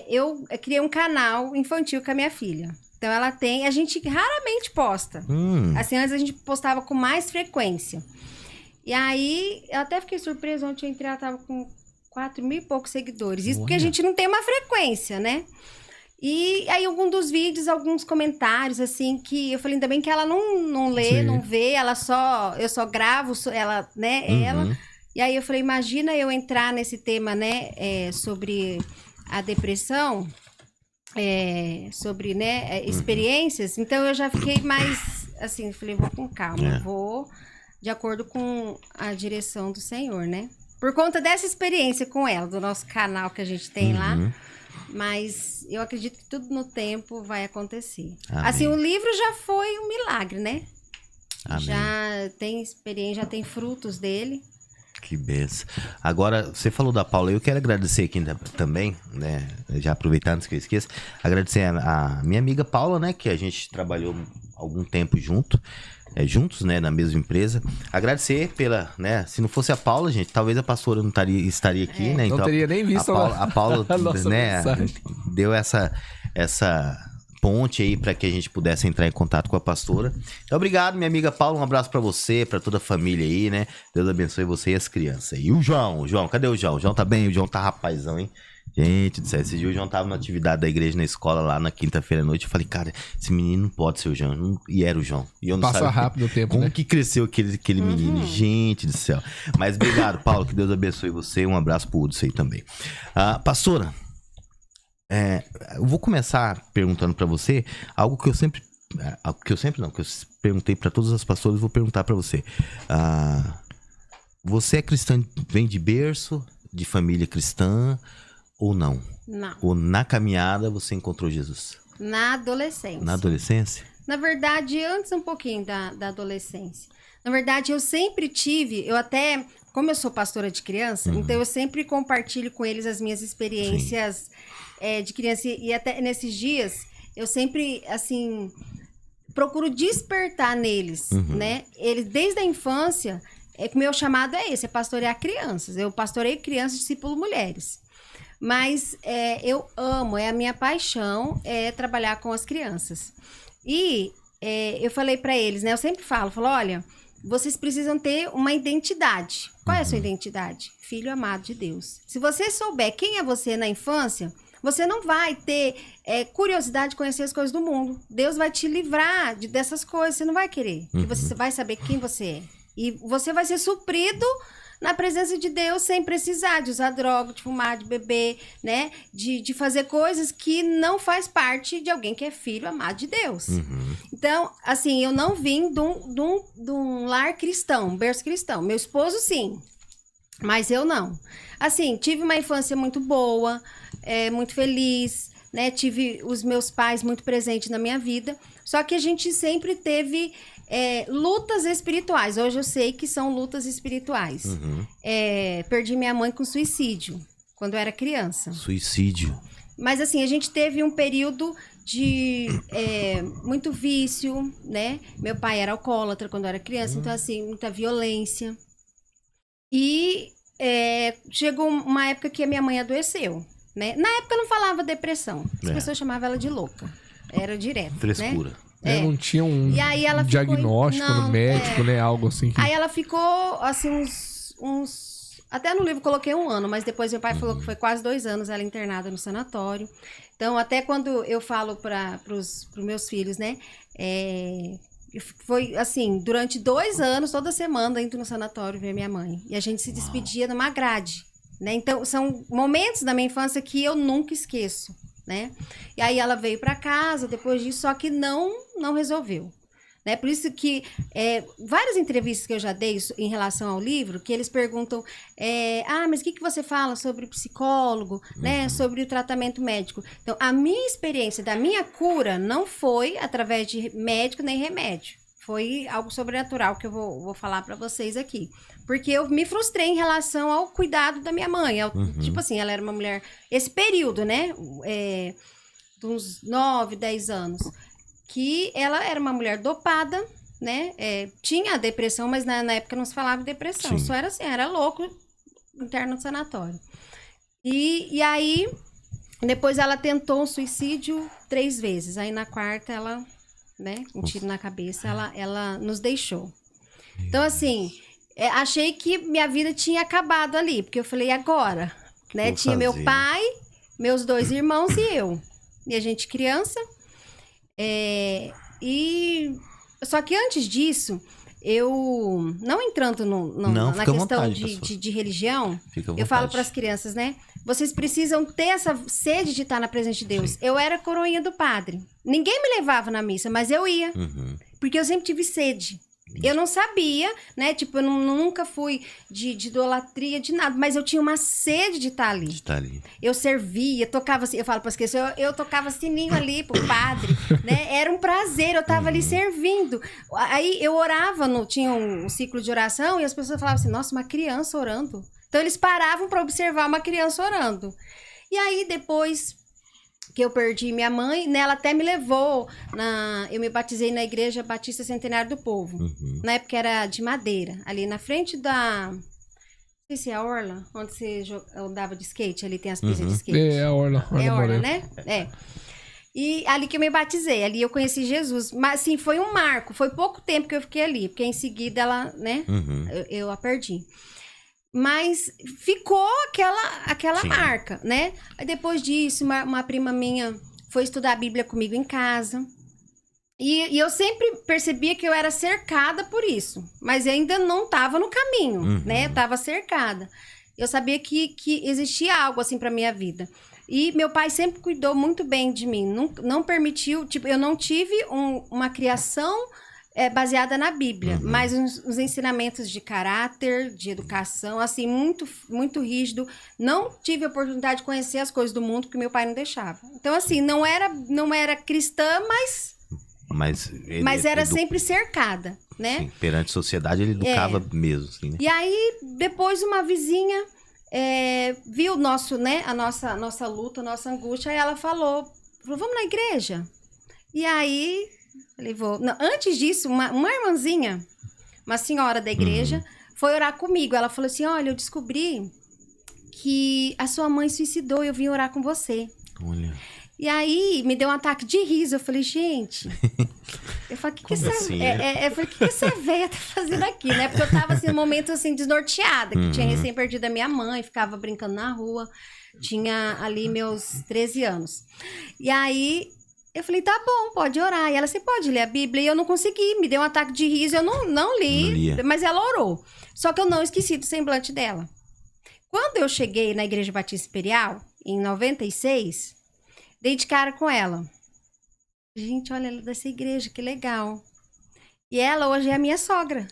eu criei um canal infantil com a minha filha. Então ela tem, a gente raramente posta. Assim, antes a gente postava com mais frequência. E aí, eu até fiquei surpresa, ontem eu entrei, ela tava com 4.000 e poucos seguidores. Isso porque a gente não tem uma frequência, né? E aí, algum dos vídeos, alguns comentários, assim, que eu falei, ainda bem que ela não lê, Sim. não vê, eu só gravo, ela, né, ela. E aí eu falei, imagina eu entrar nesse tema, né, sobre a depressão, sobre, né, experiências. Então, eu já fiquei mais, assim, falei, vou com calma, vou de acordo com a direção do Senhor, né? Por conta dessa experiência com ela, do nosso canal que a gente tem lá. Mas eu acredito que tudo no tempo vai acontecer. Amém. Assim, o livro já foi um milagre, né? Amém. Já tem experiência, já tem frutos dele. Que benção. Agora, você falou da Paula, eu quero agradecer aqui também, né? Já aproveitando antes que eu esqueça, agradecer a minha amiga Paula, né? Que a gente trabalhou algum tempo juntos, né, na mesma empresa. Agradecer pela, né, se não fosse a Paula, gente, talvez a pastora não estaria aqui, né? Então, não teria nem visto a Paula, né, mensagem. deu essa ponte aí para que a gente pudesse entrar em contato com a pastora. Então, obrigado, minha amiga Paula, um abraço para você, para toda a família aí, né? Deus abençoe você e as crianças. E o João, cadê o João? O João tá bem? O João tá rapazão, hein? Gente do céu, esse dia o João tava na atividade da igreja na escola lá na quinta-feira à noite. Eu falei, cara, esse menino não pode ser o João. E era o João. E eu não Passa sabia rápido o tempo, como né? que cresceu aquele menino. Gente do céu. Mas obrigado, Paulo. Que Deus abençoe você. Um abraço pro Hudson aí também. Pastora, eu vou começar perguntando pra você algo que eu sempre... que eu perguntei pra todas as pastoras, vou perguntar pra você. Você é cristã, vem de berço, de família cristã... Ou não? Não. Ou na caminhada você encontrou Jesus? Na adolescência. Na adolescência? Na verdade, antes um pouquinho da adolescência. Na verdade, eu sempre tive, como eu sou pastora de criança, então eu sempre compartilho com eles as minhas experiências de criança. E até nesses dias, eu sempre, assim, procuro despertar neles, né? Eles, desde a infância, o meu chamado é esse, é pastorear crianças. Eu pastoreio crianças, discipulo mulheres. Mas eu amo, é a minha paixão, trabalhar com as crianças. E eu falei para eles, né? Eu sempre falo, olha, vocês precisam ter uma identidade. Qual é a sua identidade? Filho amado de Deus. Se você souber quem é você na infância, você não vai ter curiosidade de conhecer as coisas do mundo. Deus vai te livrar dessas coisas, você não vai querer. Porque você vai saber quem você é. E você vai ser suprido na presença de Deus, sem precisar de usar droga, de fumar, de beber, né? De fazer coisas que não faz parte de alguém que é filho amado de Deus. Então, assim, eu não vim de um lar cristão, berço cristão. Meu esposo, sim, mas eu não. Assim, tive uma infância muito boa, muito feliz, né? Tive os meus pais muito presentes na minha vida, só que a gente sempre teve... lutas espirituais. Hoje eu sei que são lutas espirituais. Perdi minha mãe com suicídio, quando eu era criança. Suicídio. Mas assim, a gente teve um período de muito vício, né? Meu pai era alcoólatra quando eu era criança, então assim, muita violência. E chegou uma época que a minha mãe adoeceu, né? Na época eu não falava depressão, as pessoas chamavam ela de louca. Era direto, Frescura. né? Não tinha um E aí ela diagnóstico no médico, né? Algo assim. Aí ela ficou, assim, uns... Até no livro coloquei 1 ano, mas depois meu pai falou que foi quase 2 anos ela internada no sanatório. Então, até quando eu falo para os meus filhos, né? Foi, assim, durante 2 anos, toda semana, indo no sanatório ver minha mãe. E a gente se despedia numa grade, né? Então, são momentos da minha infância que eu nunca esqueço, né? E aí ela veio para casa depois disso, só que não resolveu, né? Por isso que várias entrevistas que eu já dei em relação ao livro, que eles perguntam, mas o que você fala sobre psicólogo, né? Sobre o tratamento médico. Então, a minha experiência da minha cura não foi através de médico nem remédio. Foi algo sobrenatural que eu vou falar para vocês aqui. Porque eu me frustrei em relação ao cuidado da minha mãe. Tipo assim, ela era uma mulher... Esse período, né? De uns 9, 10 anos. Que ela era uma mulher dopada, né? Tinha a depressão, mas na época não se falava depressão. Sim. Só era assim, era louco, interno no sanatório. E aí... Depois ela tentou um suicídio 3 vezes. Aí na quarta ela, né, um tiro na cabeça, ela nos deixou. Então assim, achei que minha vida tinha acabado ali, porque eu falei, agora, né? Tinha meu pai, meus 2 irmãos e eu. E a gente criança. Só que antes disso, eu não entrando na questão de religião, eu falo para as crianças, né? Vocês precisam ter essa sede de estar na presença de Deus. Sim. Eu era coroinha do padre. Ninguém me levava na missa, mas eu ia. Porque eu sempre tive sede. Eu não sabia, né? Tipo, eu nunca fui de idolatria, de nada. Mas eu tinha uma sede de estar ali. Eu servia, tocava... Eu falo para as crianças, eu tocava sininho ali pro padre, né? Era um prazer, eu tava ali servindo. Aí eu orava, tinha um ciclo de oração, e as pessoas falavam assim, nossa, uma criança orando. Então eles paravam para observar uma criança orando. E aí depois... que eu perdi minha mãe, né, ela até me levou, eu me batizei na Igreja Batista Centenário do Povo, na época era de madeira, ali na frente da, não sei se é a Orla, onde você andava de skate, ali tem as pistas de skate. É a Orla. É a Orla, né? É. E ali que eu me batizei, ali eu conheci Jesus, mas assim, foi um marco, foi pouco tempo que eu fiquei ali, porque em seguida ela, né, eu a perdi. Mas ficou aquela marca, né? Aí depois disso, uma prima minha foi estudar a Bíblia comigo em casa. E eu sempre percebia que eu era cercada por isso. Mas eu ainda não estava no caminho, né? Eu estava cercada. Eu sabia que existia algo assim para minha vida. E meu pai sempre cuidou muito bem de mim. Não permitiu... Tipo, eu não tive uma criação... baseada na Bíblia, mas uns ensinamentos de caráter, de educação, assim, muito, muito rígido. Não tive a oportunidade de conhecer as coisas do mundo, porque meu pai não deixava. Então, assim, não era cristã, mas era sempre cercada, né? Sim, perante a sociedade, ele educava mesmo, assim, né? E aí, depois, uma vizinha viu a nossa luta, a nossa angústia, e ela falou, vamos na igreja? E aí... Falei, vou. Não, antes disso, uma irmãzinha, uma senhora da igreja, foi orar comigo. Ela falou assim, olha, eu descobri que a sua mãe suicidou e eu vim orar com você. Olha. E aí, me deu um ataque de riso. Eu falei, gente... Eu falei, o que essa véia tá fazendo aqui, né? Porque eu tava, assim, num momento, assim, desnorteada. Que tinha recém perdido a minha mãe, ficava brincando na rua. Tinha ali meus 13 anos. E aí... Eu falei, tá bom, pode orar. E ela, você pode ler a Bíblia? E eu não consegui, me deu um ataque de riso, eu não li, mas ela orou. Só que eu não esqueci do semblante dela. Quando eu cheguei na Igreja Batista Imperial, em 96, dei de cara com ela. Gente, olha, ela é dessa igreja, que legal. E ela hoje é a minha sogra.